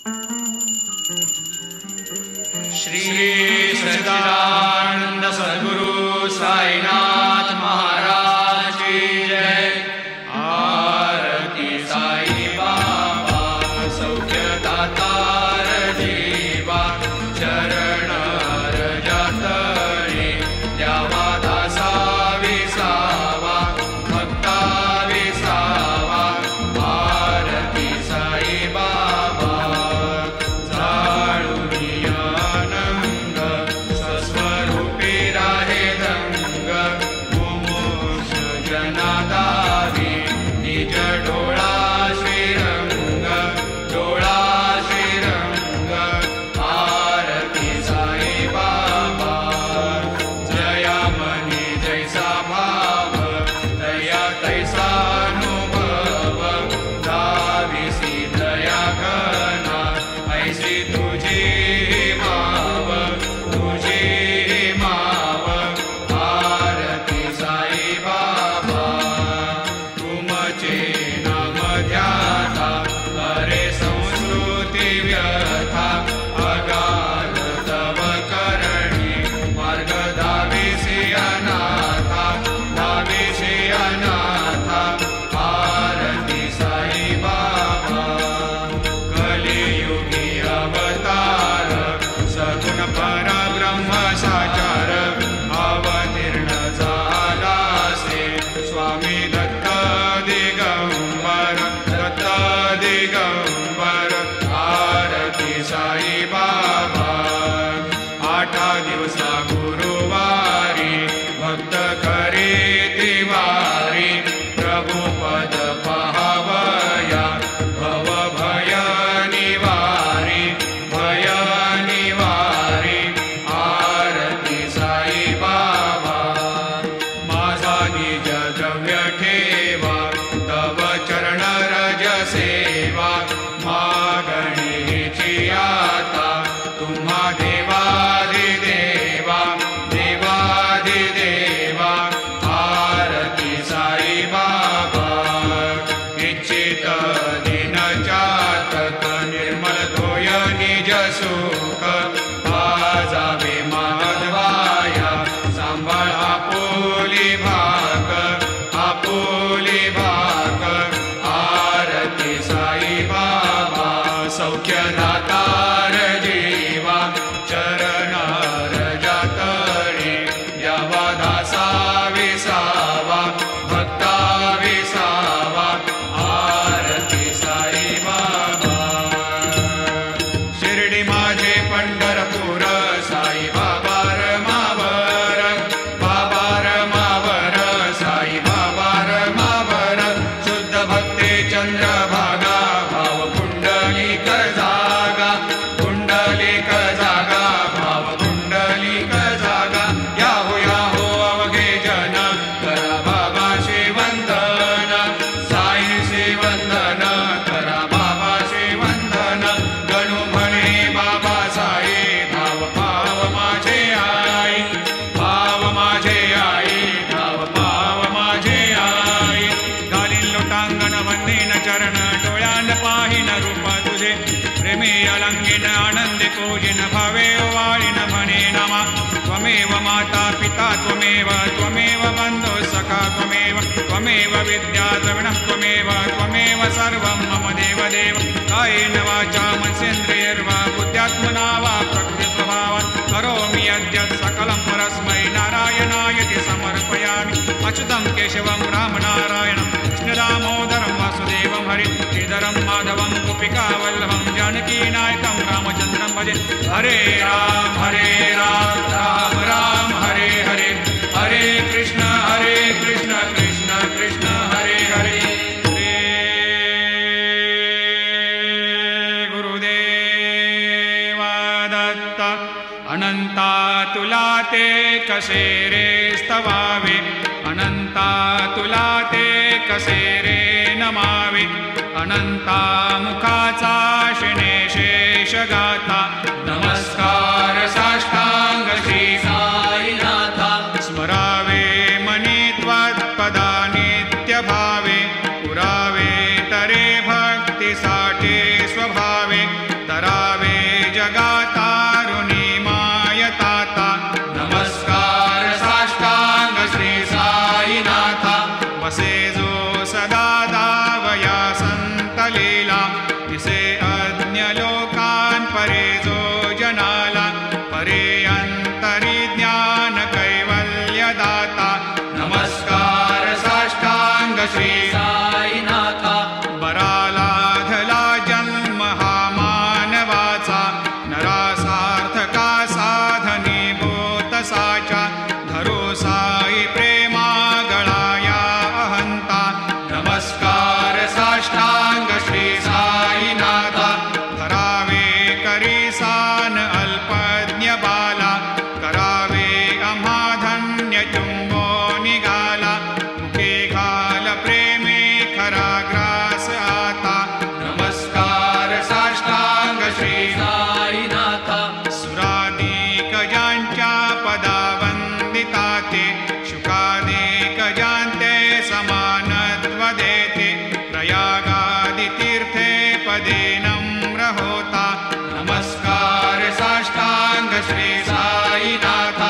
श्री सच्चिदानंद सद्गुरु साईनाथ महाराज की जय। आरती साई बाबा सौख्यदातार जीवा, चरण रजतरी द्यावा दासा विसावा, भक्ता विसावा। आरती साई बाबा जाळुनियानंद स्वस्वरूपी राहे दंग, मुमुक्ष जनादारी निज डोळा श्रीरंग, डोळा श्रीरंग। आरती साई बाबा जया मनी जैसा भाव, दया तैसा अनुभव, दाविसी दया घना ऐसी तुझी माव, तुझी माव। आरती साई बाबा तुमचे नाम ध्याता, अरे संस्कृती व्यथा, अगाध तव करणी मार्ग दाविसी अनाथा, दाविसी अनाथा। आरती साई बाबा कलियुगी अवतार, सगुण परब्रह्म साचार, अवतीर्ण झालासे स्वामी दत्त दिगंबर, दत्त दिगंबर। आरती साई बाबा आठा दिवसा गुरुवारी, भक्त करी तिवारी, प्रभु पद पाहावया, भव भय निवारी, भय निवारी। आरती साई बाबा माझा निज द्रव्य ठेवा, तव चरण रज सेवा, मागणीची आता तुम्हा देवाधिदेवा, देवाधिदेवा। आरती साई बाबा इच्छित दिन चातक, निर्मल तोय निज सुख, पाजावे माधवाया, सांभाळ आपुली भाग, आपुली भाग। आरती साई बाबा सौख्यदातार जीवा, चरण रजतरी द्यावा दासा विसावा, भक्ता विसावा। आरती साई बाबा शिर्डी माझे पंढरपूर, साई बाबा रमावर, बाबा रमावर, साई बाबा रमावर। शुद्ध भक्ते चंद्रभागा, भाव कुंडलिक जागा, कुंडलिक जागा, भाव कुंडलिक जागा। याहो याहो अवघे जन, करा बाबाशी वंदन, साईशी वंदन, करा बाबाशी वंदन। गणू म्हणे बाबा साई, धाव पाव माझे आई, पाव माझे आई, धाव पाव माझे आई। घालीन लोटांगण वंदीन चरण, डोळ्यान पाहिन रूप तुझे, प्रेमी अलंगिन आनंदी पूजिन, भावे ओवाळीन म्हणे नमा। त्वमेव माता पिता त्वमेव, त्वमेव बंधु सखा त्वमेव, त्वमेव विद्या द्रविणः त्वमेव, त्वमेव सर्वं मम देव देव। कायेन वाचा मनसेन्द्रियैर्वा बुद्ध्यात्मना वा प्रकृति स्वभावात्, करोमि यद्यत् सकलं परस्मै नारायणायति समर्पयामि। अच्युतं केशवं रामनारायणं, कृष्णदामोदरं वासुदेवं हरि, श्रीधरं माधवं गोपिकावल्लभं, जानकीनायकं रामचन्द्रं भजे। हरे राम राम राम हरे हरे, हरे कृष्ण कृष्ण कृष्ण हरे हरे। श्री गुरुदेवा दत्त अनंता तुला ते कसे रे स्तवावे, अनंता तुला ते कसे रे नमावे। अनंता मुखाचा शिणे शेष गाथा, नमस्कार साष्टांग श्री साईनाथा। स्मरावे मनी त्वत्पदा नित्य भावे, पुरावे तरे भक्तीसाठी स्वभावे। तर होता नमस्कार साष्टांग श्री साईनाथ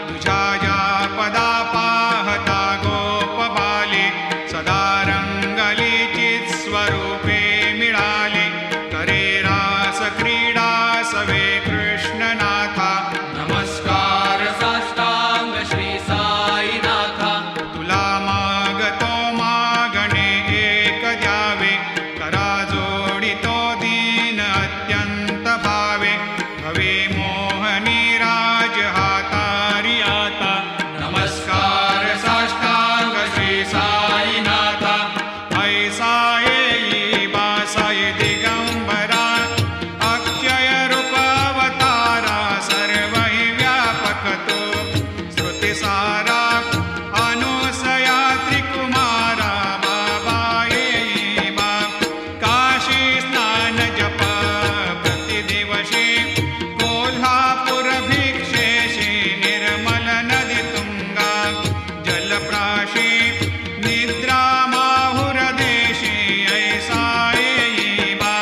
तुझ्या या पदा पाहता गोपबाले सदा रंगलीची स्वरूपे मिळाले करे रास क्रीडा सवे कृष्णनाथा नमस्कार साष्टांग श्री साईनाथ तुला मागतो मागणे एक द्यावे करा जोडितो दीन अत्यंत भावे भवे मोहनी राज हातारी आता नमस्कार साष्टांग श्री साईनाथ ऐसा येई बासाय दिगंबरा अक्षय रूप अवतारा सर्व हि व्यापक तो श्रुतिसारा अनुसया त्रिकुमारा बाबा येई बा काशी स्नान जप प्रतिदिवशी कोल्हापुर भिक्षेशी निर्मल नदी तुंगा जलप्राशी निद्रा माहुर देशी ऐसा येई बा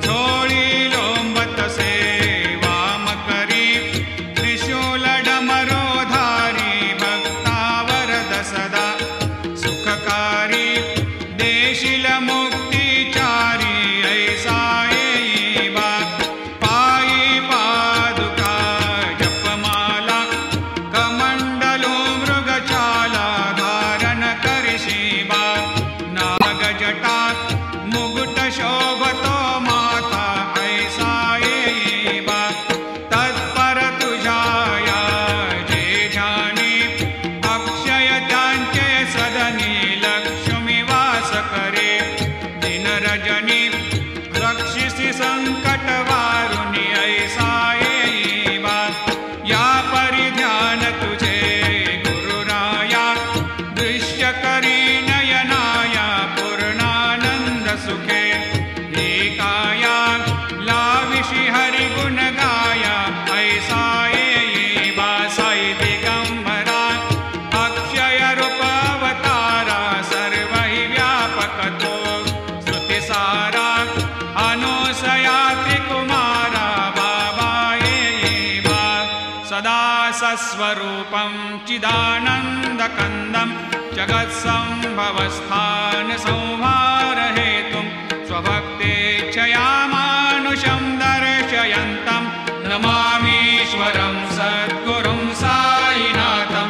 झोळी लोंबत सेवा मकरी त्रिशूल डमरोधारी भक्तावरद सदा सुखकारी देशील मुक्तिचारी ऐसा येई बा पायी पादुका जपमाला कमंडलो मृगचाला धारण करशी बा नागजटा मुकुट शोभतो माता ऐसा येई बा तत्पर तुझाया जे ध्यानी अक्षय त्यांचे सदनी लक्ष्मी वास करे दिन रजनी रक्षिसी संकट वारुणी ऐसा येई बा या परिध्यान तुझे गुरुराया दृश्य करी नयनाया पूर्णानंद सुखे एकाया लाविषि हरि गुण गाया ऐसा येई बा साई दिगंबरा अक्षय रूप अवतारा सर्व हि व्यापक तो श्रुतिसारा अनुसया त्रिकुमारा बाबा येई बा सदा सस्वरूपं चिदानन्दकन्दं जगत्सम्भवस्थान संहार हेतुं स्वभक्तेच्छया मानुषं दर्शयन्तं नमामीश्वरं सद्गुरुं साईनाथं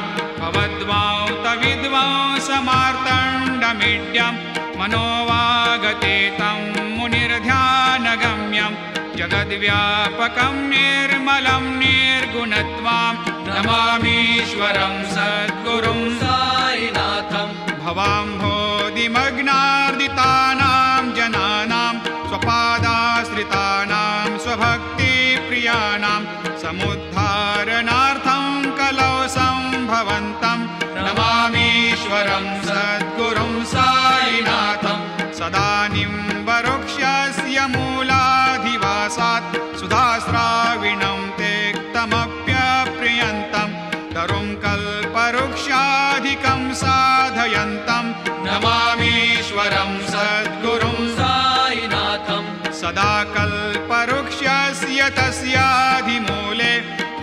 भवद्वांतविद्वांसमार्तण्डमीड्यं मनोवागतेतं मुनिर्ध्यानगम्यं जगद्व्यापकं निर्मलं निर्गुणत्वां नमामीश्वरं सद्गुरुं साईनाथं भवाम्भोधिमग्नार्दितानां जनानां स्वपादाश्रितानां स्वभक्तिप्रियाणां समुद्धारणार्थं कलौ सम्भवन्तं नमामीश्वरं सद्गुरुं साईनाथं सदा निम्बवृक्षस्य मूलाधिवासात् सुधास्राविणं तेक्तमप्यप्रियन्तं तरुं कल्पवृक्षाधिकं साधयन्तं नमामीश्वरं सद्गुरुं साईनाथं सदा कल्पवृक्षस्य तस्याधिमूले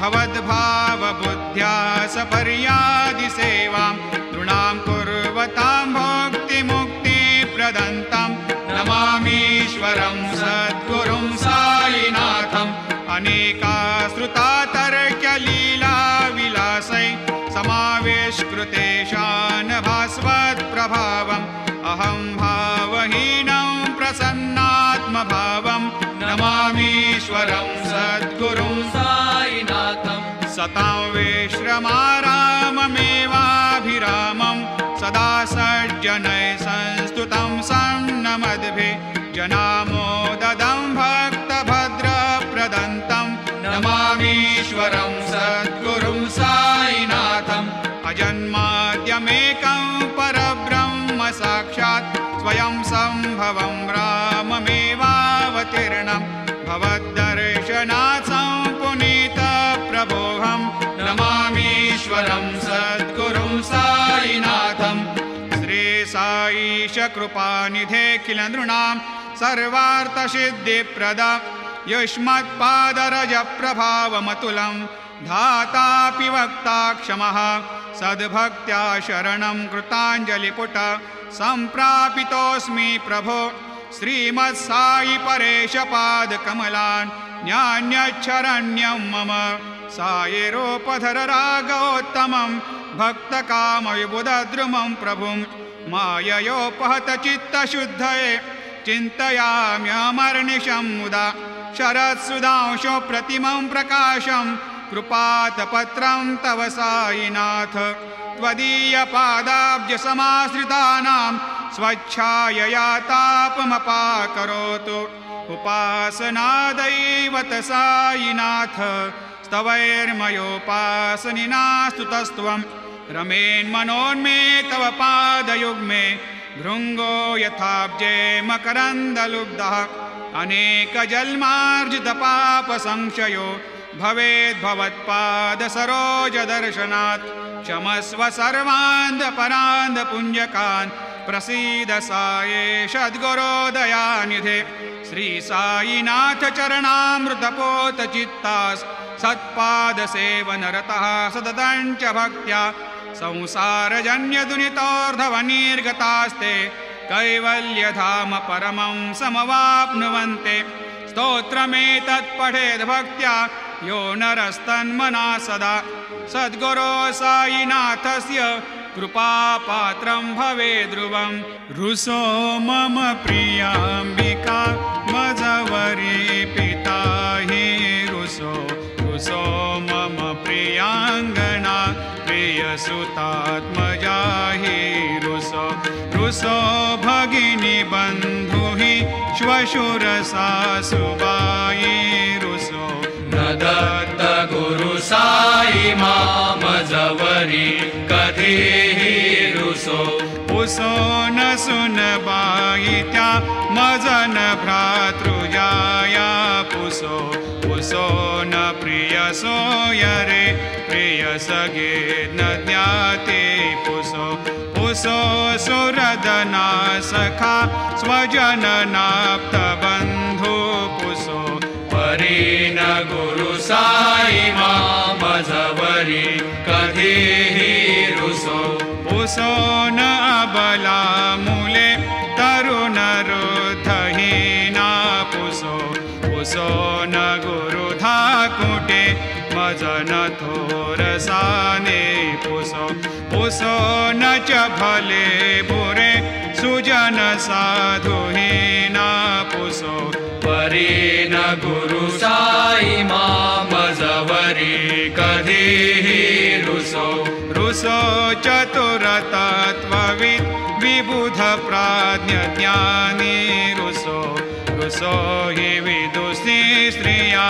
भवद्भावबुद्ध्या सपर्यादिसेवां नृणां कुर्वतां भोक्तिमुक्तिप्रदन्तं नमामीश्वरं सद्गुरुं साईनाथम् अनेकाश्रुता तर्क्यलीलाविलासै समावेशकृतेशान भास्वत्प्रभावम् अहं भावहीनं प्रसन्नात्मभावं नमामीश्वरं सद्गुरुं साईनाथं सतां विश्रमाराममेवाभिरामं सदा सज्जनैः संस्तुतं सन्नमद्भिः जनामोददं भक्तभद्रप्रदन्तं नमामीश्वरं सद्गुरुं साईनाथम् अजन्माद्यमेकं परब्रह्म साक्षात् स्वयं सम्भवं राममेवावतीर्णं भवद्दर्शनात् पुनीतप्रभोऽहं नमामीश्वरं सद्गुरुं साईनाथम् श्रीसाईश कृपानिधेऽखिल नृणां सर्वार्थसिद्धिप्रदा युष्मत्पादरजप्रभावमतुलं धातापि वक्ता क्षमः सद्भक्त्या शरणं कृताञ्जलिपुट सम्प्रापितोऽस्मि प्रभो श्रीमत्सायि परेशपादकमलान् न्यान्यच्छरण्यं मम सायिरोपधर रागोत्तमं भक्तकामविबुधद्रुमं प्रभुं माययोपहतचित्तशुद्धये चिन्तयाम्यमर्निशं मुदा शरत्सुधांशो प्रतिमं प्रकाशं कृपातपत्रं तव सायिनाथ त्वदीयपादाब्जसमाश्रितानां स्वच्छायया तापमपाकरोतु उपासनादैवत सायिनाथ स्तवैर्मयोपासनिना स्तुतस्त्वं रमेन्मनोन्मे तव पादयुग्मे भृङ्गो यथाब्जे मकरन्दलुब्धः अनेकजन्मार्जितपापसंशयो भवेद्भवत्पादसरोजदर्शनात् क्षमस्व सर्वान्धपरान्धपुञ्जकान् प्रसीद साये सद्गुरो दयानिधे श्रीसायिनाथ चरणामृतपोतचित्तास् सत्पादसेवनरतः सततं च भक्त्या संसारजन्यदुनितोर्धवनिर्गतास्ते कैवल्यधाम परमं समवाप्नुवन्ते स्तोत्रमेतत्पठेद् भक्त्या यो नरस्तन्मना सदा सद्गुरो सायिनाथस्य कृपापात्रं भवेद्ध्रुवम् रुसो मम प्रियाम्बिका मजवरी पिता हि रुसो मम प्रियाङ्गना प्रियसुतात्मजा हि रुसो भगिनी बन्धु हि श्वशुरसासुबायि रुसो न दत्त गुरु साई मामजवरी कधीहि रुसो पुसो न सुनबाई त्या मजन भ्रातृजाया पुसो न प्रिय सोयरे प्रिय सगे न ज्ञाते पुसो सुरदना सखा स्वजननाप्त बन्धु पुसो परीन गुरु साई मामजवरी कधीहि रुसो न अबला मूले तरुणरुद्धहीना पुसो न गुरुधाकुटे मजन थोरसाने पुसो न च भले बुरे सुजन साधुहीना पुसो परीन गुरु साई मामजवरी कधीहि रुसो चतुरतत्त्वविद् विबुध प्राज्ञ ज्ञानी रुसो हि विदुषी स्त्रिया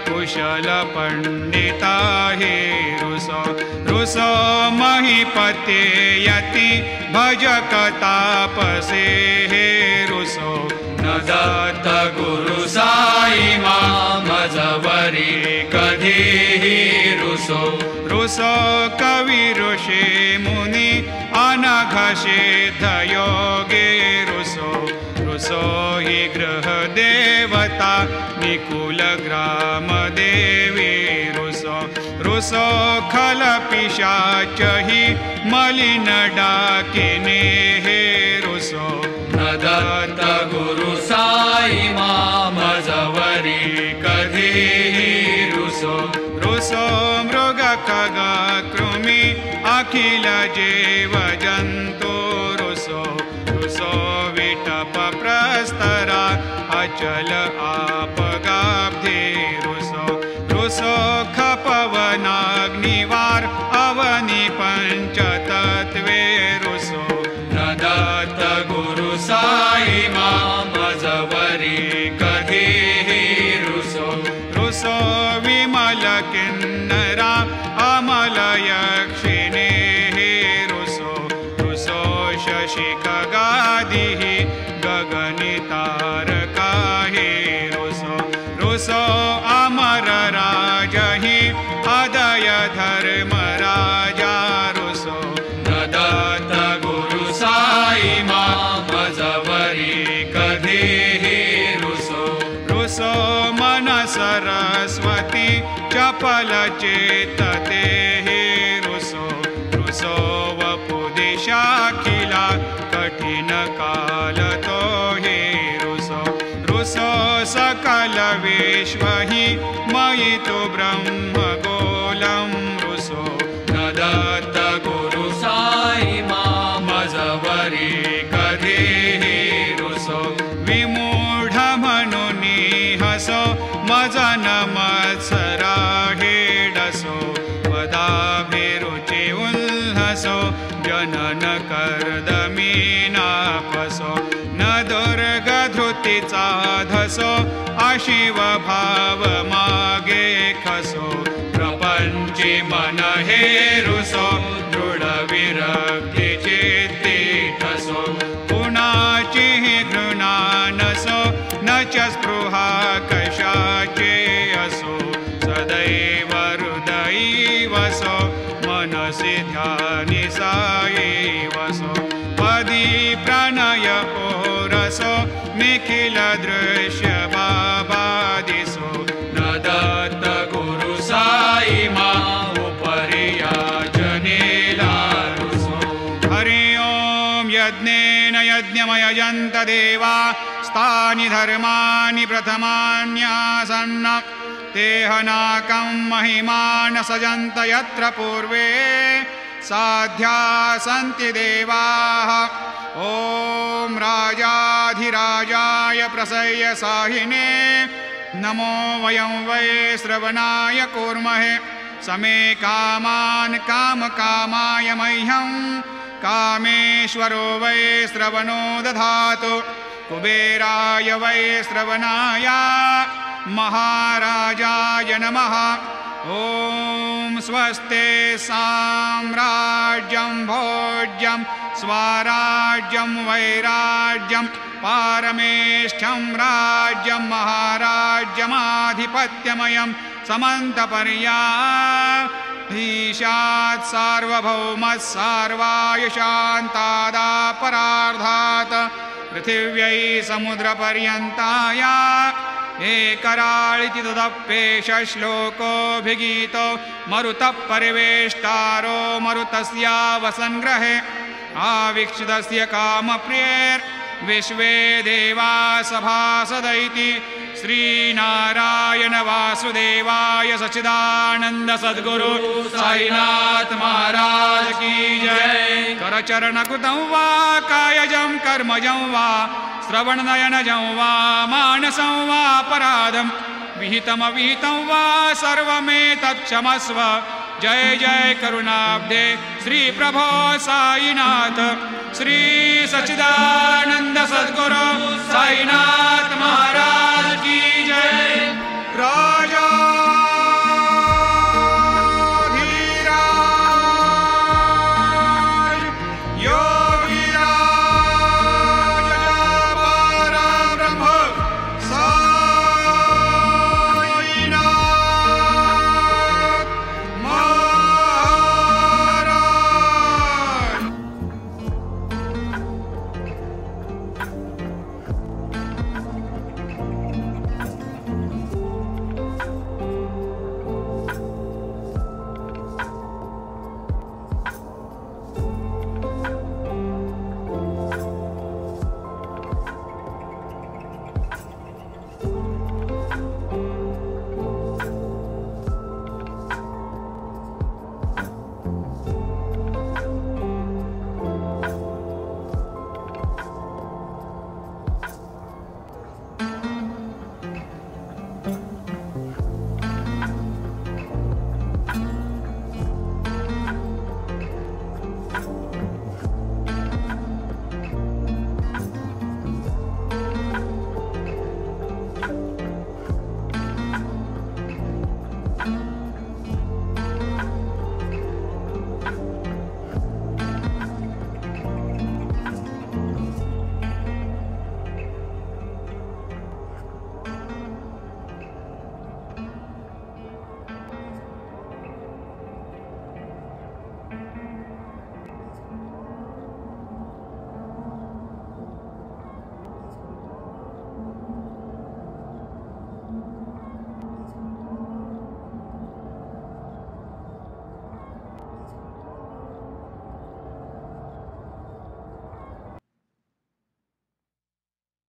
कुशल पंडिता हि रुसो महीपते यति भजक तापसे हे रुसो न दत्त गुरु साई मामजवरी कधीहि रुसो कवि ऋषि मुनि अनघषेध योगे रुसो हि गृह देवता निकुल ग्राम देवी रुसो खल पिशाच हि मलिन डाकिने हे रुसो न दत्त गुरु साई मामजवरी कधीहि रुसो मृग खग कृमि अखिल जीव जन्तु रुसो विटप प्रस्तरा अचल आपगाब्धे रुसो खपवनाग्निवार अवनि पंचतत्वे रुसो न दत्त गुरु साई मामजवरी कधीहि रुसो विमल किन्नरा अमल यक्षिणे रुसो शशि खगादिः गगनितारका हे रुसो अमर राजहि अदय धर्मराजा रुसो न दत्त गुरु साई मामजवरी कधीहि रुसो रुसो मन सरस्वती चपल चेतते हे रुसो रुसो वपुदिशा खिला कठिन काल तो हे रुसो रुसो सकल विश्व हि मयि तु ब्रह्म गोलं रुसो न दत्त गुरु साई मजवरी कधीही रुसो विमूढ म्हणूनि हसो मजन मत्सरा हेडसो पदाभिरुचि उल्हसो जनन कर्दमी नापसो न दुर्गधृतीचा धसो अशिव भाव मागे खसो प्रपंची मन हे रुसो दृढ विरक्ती चित्ती ठसो कुणाची घृणा नसो न च स्पृहा कशाचे असो सदैव हृदयी वसो मनसि ध्यानि साई वसो पदी प्रणय ओरसो निखिल दृश्य बाबा दिसो न दत्त गुरु साई उपरिया जनेला रुसो हरि ओम यज्ञेन यज्ञमयजन्त देवा स्थानि धर्माणि प्रथमान्यासन्न तेहनाकं महिमान सजन्त यत्र पूर्वे साध्या सन्ति देवाः ॐ राजाधिराजाय प्रसह्य साहिने नमो वयं वै श्रवणाय कूर्महे समे कामान् कामकामाय मह्यं कामेश्वरो वै श्रवणो दधातु कुबेराय वै श्रवणाय महाराजाय नमः ॐ स्वस्ते साम्राज्यं भोज्यं स्वराज्यं वैराज्यं पारमेष्ठ्यं राज्यं महाराज्यमाधिपत्यमयं समन्तपर्याधीशात् सार्वभौमः सार्वायुषान्तादापरार्धात् पृथिव्यै समुद्रपर्यन्ताय एकराळिति तदप्येष श्लोकोऽभिगीतो मरुतः परिवेष्टारो मरुतस्य वसन्ग्रहे आवीक्षितस्य कामप्रियैर्विश्वे देवा सभासदैति श्रीनारायण वासुदेवाय सच्चिदानंद सद्गुरु साईनाथ महाराज की जय। करचरणकृतं वा कायजं कर्मजं वा श्रवणनयनजं वा मानसं वा अपराधं विहितमविहितं वा सर्वमेतत्क्षमस्व। जय जय करुणाब्धे श्री प्रभो साईनाथ श्री सच्चिदानंद सद्गुरु साईनाथ महाराज।